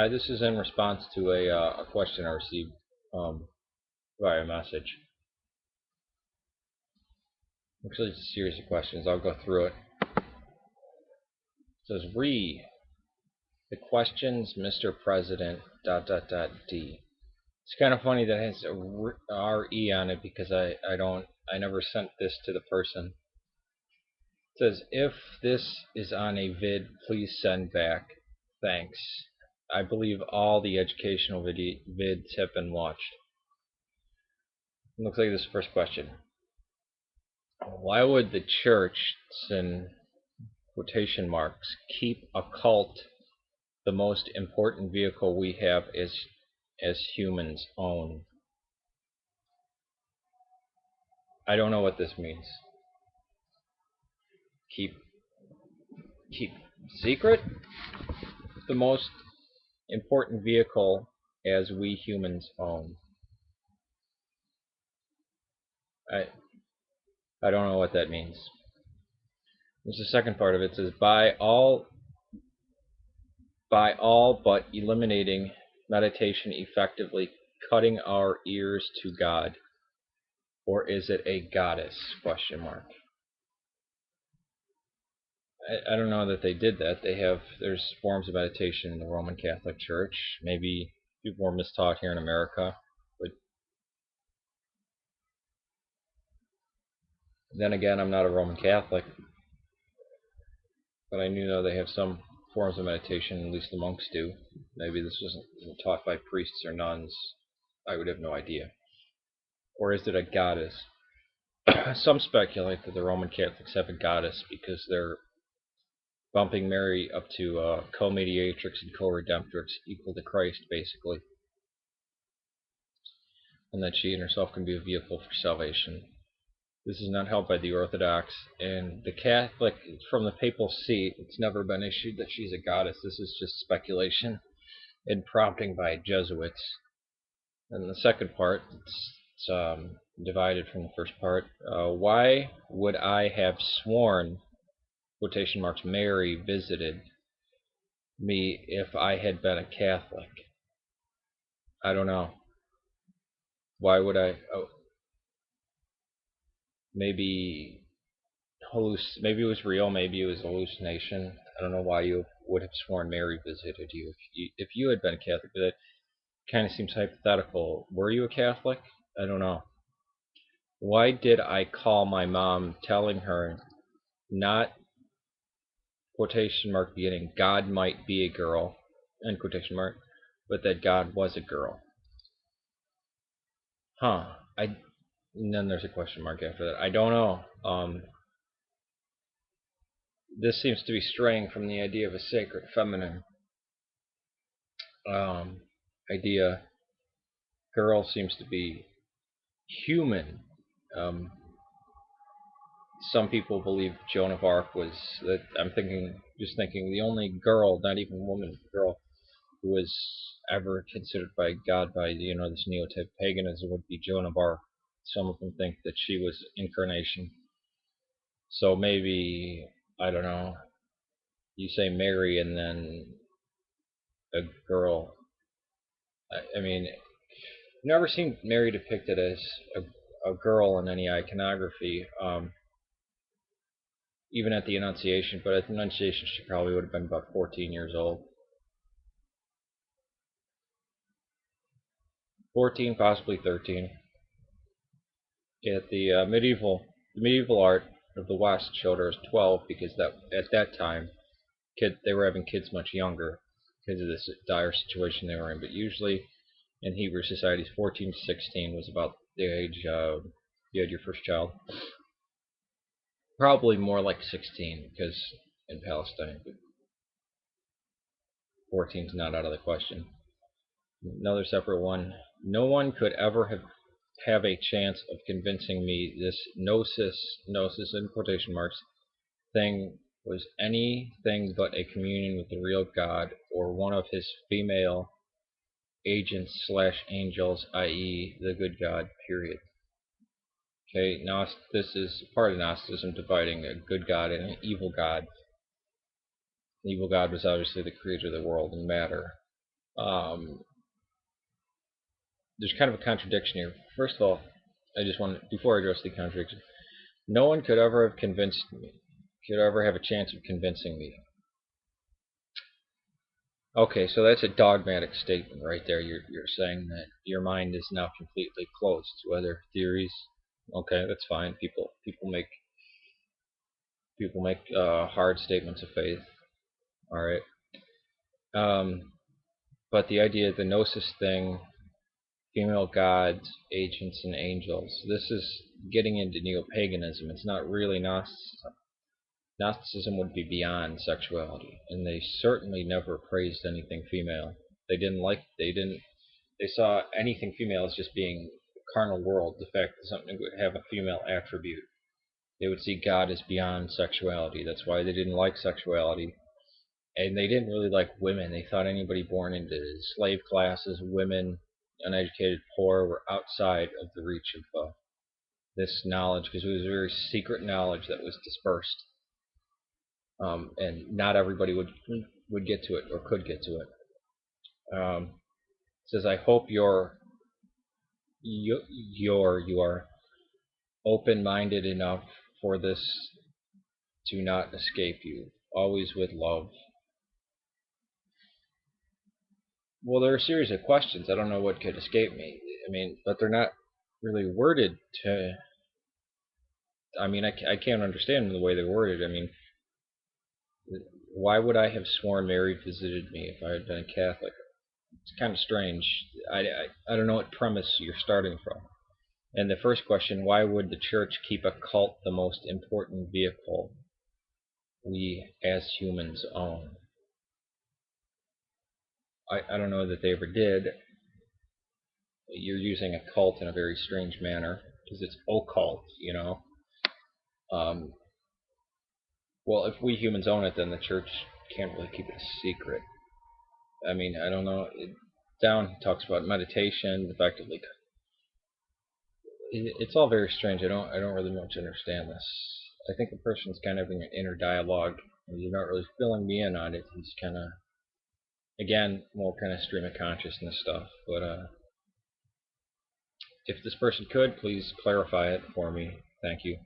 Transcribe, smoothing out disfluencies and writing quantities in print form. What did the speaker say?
This is in response to a question I received um, via message. Actually, it's a series of questions. I'll go through it. It says, the questions, Mr. President, D. It's kind of funny that it has a RE on it because I never sent this to the person. It says, if this is on a vid, please send back. Thanks. I believe all the educational vids have been watched. It looks like this is the first question. Why would the church, in quotation marks, keep a cult the most important vehicle we have as humans own? I don't know what this means. Keep secret? The most important vehicle as we humans own. I don't know what that means. There's the second part of it. It says by all but eliminating meditation effectively, cutting our ears to God. Or is it a goddess? Question mark. I don't know that they did that. There's forms of meditation in the Roman Catholic Church. Maybe people were mistaught here in America, but then again, I'm not a Roman Catholic, but I know they have some forms of meditation. At least the monks do. Maybe this wasn't taught by priests or nuns. I would have no idea. Or is it a goddess? Some speculate that the Roman Catholics have a goddess because they're bumping Mary up to co-mediatrix and co-redemptrix, equal to Christ, basically, and that she in herself can be a vehicle for salvation. This is not held by the Orthodox and the Catholic. From the papal see, it's never been issued that she's a goddess. This is just speculation and prompting by Jesuits. And the second part, it's divided from the first part. Why would I have sworn, quotation marks, Mary visited me if I had been a Catholic? I don't know. Why would I? Oh, maybe maybe it was real. Maybe it was hallucination. I don't know why you would have sworn Mary visited you if you had been a Catholic. But that kind of seems hypothetical. Were you a Catholic? I don't know. Why did I call my mom telling her not, quotation mark beginning, God might be a girl, end quotation mark, but that God was a girl? Huh. And then there's a question mark after that. I don't know. This seems to be straying from the idea of a sacred feminine idea. Girl seems to be human. Um, some people believe Joan of Arc was that. I'm just thinking, the only girl, not even woman, girl, who was ever considered by God by this neo-type paganism would be Joan of Arc. Some of them think that she was incarnation. So maybe, I don't know, you say Mary and then a girl. I mean, I've never seen Mary depicted as a girl in any iconography, even at the Annunciation, but at the Annunciation she probably would have been about 14 years old. 14, possibly 13. At the medieval art of the West showed her as 12 because at that time they were having kids much younger because of this dire situation they were in. But usually in Hebrew societies, 14 to 16 was about the age you had your first child. Probably more like 16 because in Palestine, but 14 is not out of the question. Another separate one. No one could ever have a chance of convincing me this gnosis in quotation marks thing was anything but a communion with the real God or one of his female agents / angels, i.e. the good God, period. Okay, now this is part of Gnosticism, dividing a good God and an evil God. The evil God was obviously the creator of the world and matter. Um, there's kind of a contradiction here. First of all, I just want before I address the contradiction, no one could ever have convinced me, could ever have a chance of convincing me. Okay, so that's a dogmatic statement right there. You're saying that your mind is now completely closed to other theories. Okay, that's fine. People make hard statements of faith. All right. But the idea of the gnosis thing, female gods, agents, and angels, this is getting into neo-paganism. It's not really Gnosticism. Gnosticism would be beyond sexuality, and they certainly never praised anything female. They saw anything female as just being a carnal world, the fact that something would have a female attribute. They would see God as beyond sexuality. That's why they didn't like sexuality. And they didn't really like women. They thought anybody born into slave classes, women, uneducated, poor, were outside of the reach of this knowledge, because it was very secret knowledge that was dispersed, and not everybody would get to it or could get to it. It says, "I hope you are open-minded enough for this to not escape you. Always with love." Well, there are a series of questions. I don't know what could escape me. I mean, but they're not really worded to. I mean, I can't understand the way they're worded. I mean, why would I have sworn Mary visited me if I had been a Catholic? It's kind of strange. I don't know what premise you're starting from. And the first question, why would the church keep a cult the most important vehicle we as humans own? I don't know that they ever did. You're using a cult in a very strange manner because it's occult, you know. Um, well, if we humans own it, then the church can't really keep it a secret. I mean, I don't know. Down talks about meditation, the fact that like it's all very strange. I don't really much understand this. I think the person's kind of having an inner dialogue, and you're not really filling me in on it. He's kind of, again, more kind of stream of consciousness stuff. But if this person could please clarify it for me, thank you.